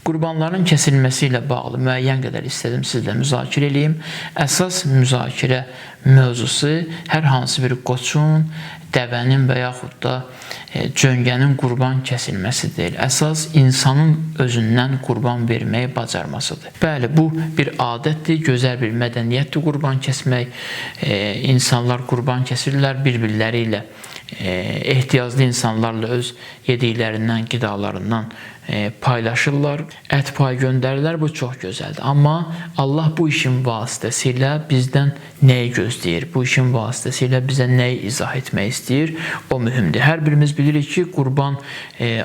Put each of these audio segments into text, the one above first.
Qurbanların kəsilməsi ilə bağlı müəyyən qədər istədim sizlə müzakirə edeyim. Əsas müzakirə mövzusu hər hansı bir qoçun, dəvənin və yaxud da cöngənin qurban kəsilməsi deyil. Əsas insanın özündən qurban verməyi bacarmasıdır. Bəli, bu bir adətdir, gözəl bir mədəniyyətdir qurban kəsmək. İnsanlar qurban kəsirlər bir-birləri ilə. Ehtiyaclı insanlarla öz yediklərindən, qidalarından paylaşırlar, ət payı göndərirlər, bu çox gözəldir. Amma Allah bu işin vasitəsilə bizdən nəyi gözləyir? Bu işin vasitəsilə bizə nəyi izah etmək istəyir? O mühümdür. Hər birimiz bilirik ki, qurban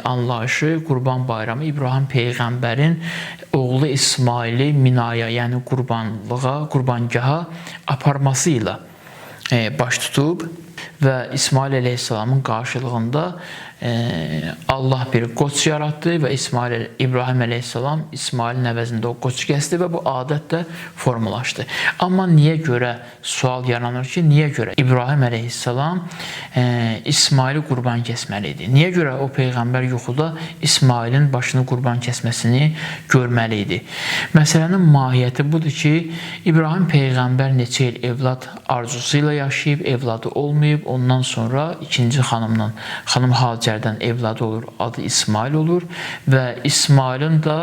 anlayışı, qurban bayramı İbrahim Peyğəmbərin oğlu İsmaili Minaya, yəni qurbangaha aparması ilə baş tutub və İsmail əleyhissalamın qarşılığında Allah bir qoç yaratdı və İbrahim əleyhissalam İsmailin əvəzində o qoçu kəsdi və bu adət də formalaşdı. Amma niyə görə sual yaranır ki, niyə görə İbrahim əleyhissalam İsmaili qurban kəsməli idi? Niyə görə o Peyğəmbər yuxuda İsmailin başını qurban kəsməsini görməli idi? Məsələnin mahiyyəti budur ki, İbrahim Peyğəmbər neçə il evlad arzusu ilə yaşayıb, evladı olmayıb, ondan sonra ikinci xanım Hacərdən evladı olur, adı İsmail olur və İsmailin də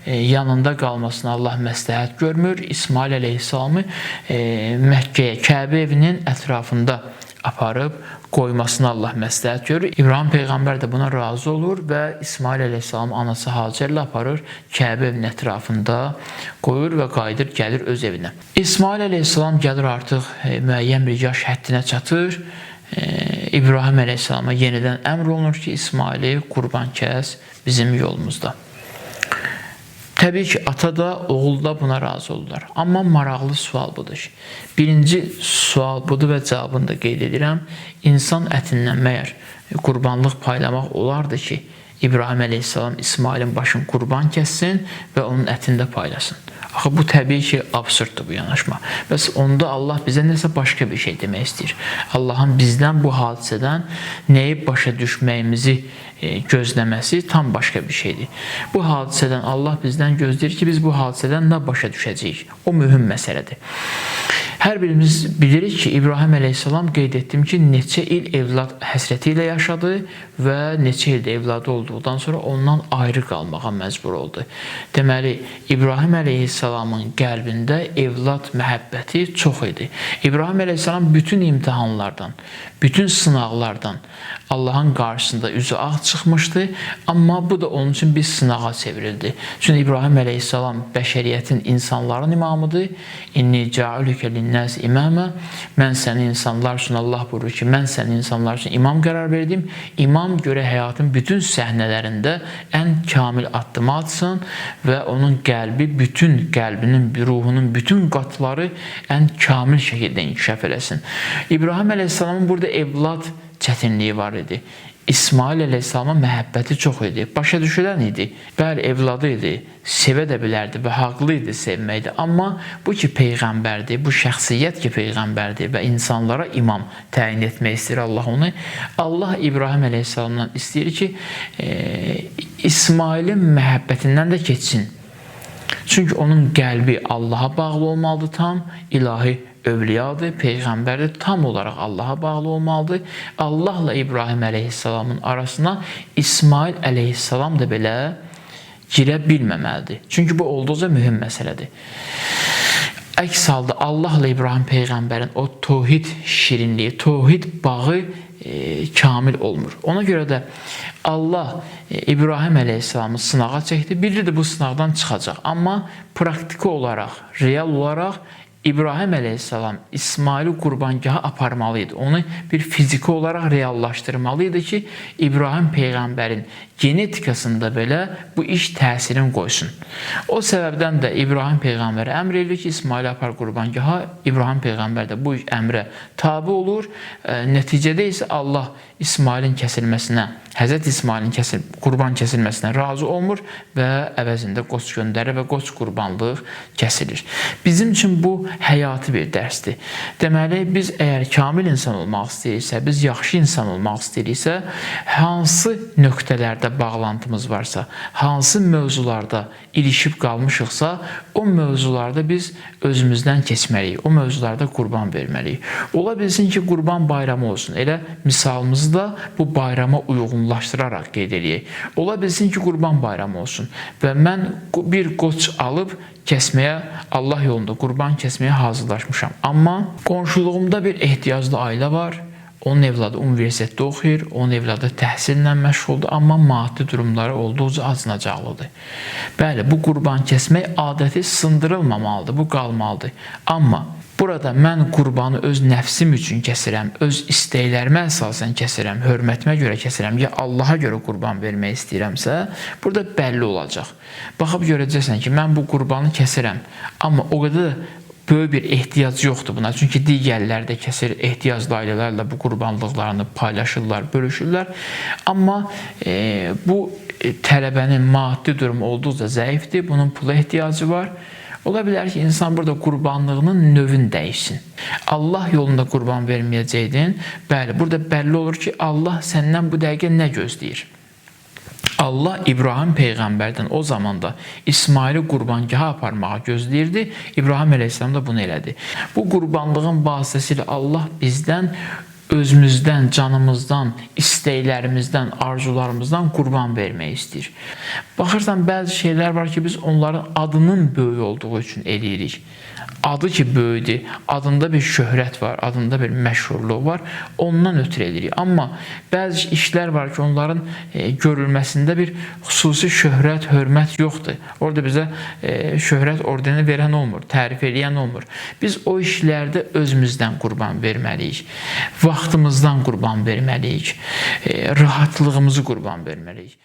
yanında qalmasına Allah məsləhət görmür. İsmail əleyhissalamı Məkkəyə, Kəbə evinin ətrafında aparıb qoymasını Allah məsləhət görür. İbrahim Peyğəmbər də buna razı olur və İsmail əleyhissalam anası Hacərlə aparır, Kəbə evinin ətrafında qoyur və qayıdır, gəlir öz evinə. İsmail əleyhissalam gəlir artıq müəyyən bir yaş həddinə çatır. İbrahim əleyhissalama yenidən əmr olunur ki, İsmaili qurban kəs bizim yolumuzda. Təbii ki, ata da, oğul da buna razı olurlar. Amma maraqlı sual budur ki, birinci sual budur və cavabını da qeyd edirəm. İnsan ətindən məyər qurbanlıq paylamaq olardı ki, İbrahim əleyhissalam İsmailin başını qurban kəssin və onun ətini də paylasın. Axı, bu təbii ki, absurddur bu yanaşma. Bəs onda Allah bizə nəsə başqa bir şey demək istəyir. Allahın bizdən bu hadisədən nəyi başa düşməyimizi gözləməsi tam başqa bir şeydir. Bu hadisədən Allah bizdən gözləyir ki, biz bu hadisədən nə başa düşəcəyik? O mühüm məsələdir. Hər birimiz bilirik ki, İbrahim əleyhissalam qeyd etdim ki, neçə il evlad həsrəti ilə yaşadı və neçə ildə evladı olduqdan sonra ondan ayrı qalmağa məcbur oldu. Deməli, İbrahim əleyhissalamın qəlbində evlad məhəbbəti çox idi. İbrahim əleyhissalam bütün imtihanlardan, bütün sınaqlardan Allahın qarşısında üzü ağ çıxmışdı, amma bu da onun üçün bir sınağa çevrildi. Çünki İbrahim əleyhissalam bəşəriyyətin, insanların imamıdır. İnni ca'alükə linnəs imamə. Mən səni insanlar üçün, Allah buyurur ki, mən səni insanlar üçün imam qərar verdim. İmam görə həyatın bütün səhnələrində ən kamil addımı atsın və onun qəlbi, bütün qəlbinin, ruhunun bütün qatları ən kamil şəkildə inkişaf eləsin. İbrahim əleyhissalamın burada evlad çətinliyi var idi. İsmail əleyhissalama məhəbbəti çox idi. Başa düşülən idi. Bəli, evladı idi. Sevə də bilərdi və haqlı idi sevməkdə. Amma bu ki, Peyğəmbərdir, bu şəxsiyyət ki, Peyğəmbərdir və insanlara imam təyin etmək istəyir Allah onu. Allah İbrahim əleyhissalamdan istəyir ki, İsmailin məhəbbətindən də keçsin. Çünki onun qəlbi Allaha bağlı olmalıdır tam, ilahi övliyadır, Peyğəmbərdir, tam olaraq Allaha bağlı olmalıdır. Allahla İbrahim əleyhissalamın arasına İsmail əleyhissalam da belə girə bilməməlidir. Çünki bu olduqca mühüm məsələdir. Əks halda Allahla İbrahim Peyğəmbərin o tohid şirinliyi, tohid bağı kamil olmur. Ona görə də Allah İbrahim əleyhissalamı sınağa çəkdi, bilirdi bu sınaqdan çıxacaq. Amma praktiki olaraq, real olaraq İbrahim əleyhissalam İsmaili qurbangaha aparmalıydı. Onu bir fiziki olaraq reallaşdırmalıydı ki, İbrahim Peyğəmbərin genetikasında belə bu iş təsirin qoysun. O səbəbdən də İbrahim Peyğəmbərə əmr edilir ki, İsmaili apar qurbangaha. İbrahim Peyğəmbər də bu əmrə tabi olur. Nəticədə isə Allah İsmailin kəsilməsinə Həzrət İsmailin qurban kəsilməsinə razı olmur və əvəzində qoç göndərir və qoç qurbanlıq kəsilir. Bizim üçün bu həyati bir dərsdir. Deməli, biz əgər kamil insan olmaq istəyirsə, biz yaxşı insan olmaq istəyiriksə, hansı nöqtələrdə bağlantımız varsa, hansı mövzularda ilişib qalmışıqsa, o mövzularda biz özümüzdən keçməliyik, o mövzularda qurban verməliyik. Ola bilsin ki, qurban bayramı olsun. Elə misalımızı da bu bayrama uyğunlaşdıraraq qeyd edək. Ola bilsin ki, qurban bayramı olsun və mən bir qoç alıb kəsməyə, Allah yolunda qurban kəsməyə hazırlaşmışam. Amma qonşuluğumda bir ehtiyaclı ailə var. Onun evladı universitetdə oxuyur, onun evladı təhsillə məşğuldur, amma maddi durumları olduqca acınacaqlıdır. Bəli, bu qurban kəsmək adəti sındırılmamalıdır, bu qalmalıdır. Amma burada mən qurbanı öz nəfsim üçün kəsirəm, öz istəklərimə əsasən kəsirəm, hörmətimə görə kəsirəm, ya Allaha görə qurban vermək istəyirəmsə, burada bəlli olacaq. Baxıb görəcəksən ki, mən bu qurbanı kəsirəm, amma o qədər böyük bir ehtiyac yoxdur buna. Çünki digərləri də kəsir, ehtiyaclı ailələrlə bu qurbanlıqlarını paylaşırlar, bölüşürlər. Amma bu tələbənin maddi durumu olduqca zəifdir, bunun pula ehtiyacı var. Ola bilər ki, insan burada qurbanlığının növünü dəyişsin. Allah yolunda qurban verməyəcəkdin. Bəli, burada bəlli olur ki, Allah səndən bu dəqiqə nə gözləyir? Allah İbrahim Peyğəmbərdən o zamanda İsmaili qurbangaha aparmağı gözləyirdi. İbrahim əleyhissalam da bunu elədi. Bu qurbanlığın vasitəsilə Allah bizdən, özümüzdən, canımızdan, istəklərimizdən, arzularımızdan qurban vermək istəyir. Baxırsan, bəzi şeylər var ki, biz onların adının böyük olduğu üçün eləyirik. Adı ki böyüdür, adında bir şöhrət var, adında bir məşhurluq var, ondan ötürü edirik. Amma bəzi işlər var ki, onların görülməsində bir xüsusi şöhrət, hörmət yoxdur. Orada bizə şöhrət ordeni verən olmur, tərif edən olmur. Biz o işlərdə özümüzdən qurban verməliyik, vaxtımızdan qurban verməliyik, rahatlığımızı qurban verməliyik.